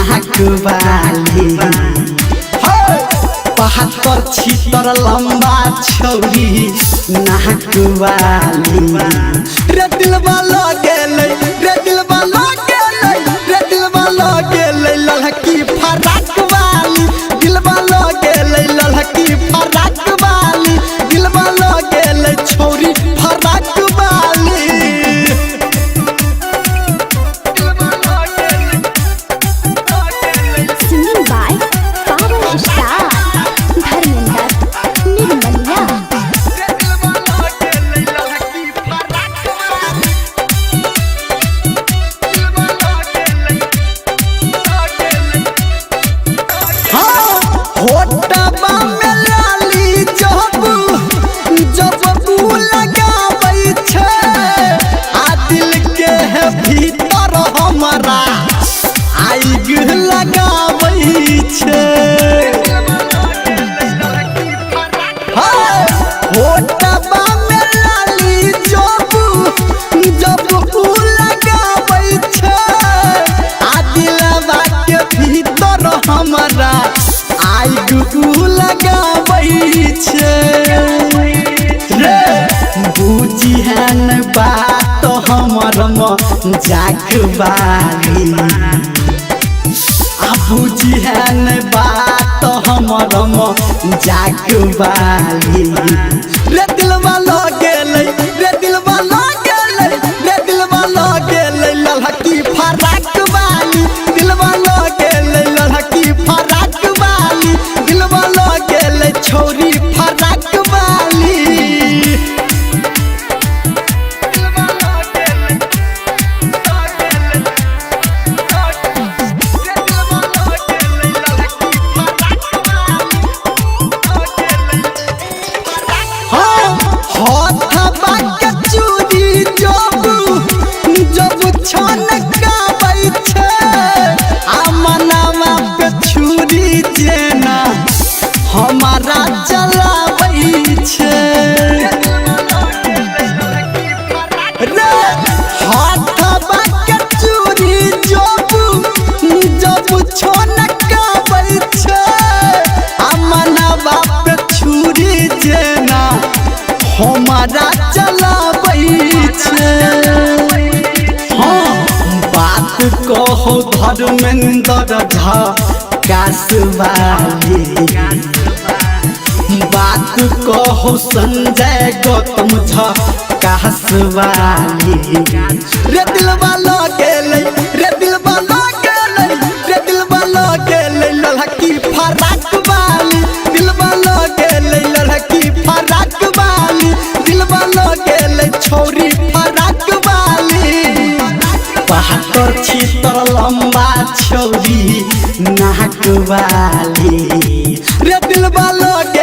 नाक वाली बहत्तर छितर लंबा छौरी नाक वाली रे दिलवा लगेलै रे दिलवा लगेलै रे दिलवा लगेलै लड़की फराक वाली दिलवा लगेलै लड़की फराक वाली दिलवा लगेलै छौरी फराक वाली Singing by Power Star होटबा में लाली जब लगाबै छै आ दिल के भीतर हमरा आइग लगाबै छै होटबा में लाली जब लगाबै छै आ दिलवा के भीतर हमरा आइग लगाबै छै रे बुझिहन बात हमर मजाक वाली आ बुझिहन बात हमर मजाक वाली रे दिलवा लगेलै रे दिलवा लगेलै रे दिलवा लगेलै लड़की फराक वाली दिलवा लगेलै लड़की फराक वाली दिलवा लगेलै छौरी फराक वाली हथबा के चूड़ी जब छनकाबै छै आ मनवा पे छुरी जेना हमारा चलाबै छै रे हथबा के चूड़ी जब छनकाबै छै आ मनवा पे छुरी जेना हमारा चलाबै छै हाँ बात कहो धर्मेंद्र झकास वाली बात कहो संजय गौतम झकास वाली रे दिलवा लगेलै रे दिलवा लगेलै रे दिलवा लगेलै लड़की फराक वाली दिलवा लगेलै लड़की फराक वाली दिलवा लगेलै छौरी फराक वाली बहत्तर छितर लंबा छौरी नाक वाली रे दिलवा लगे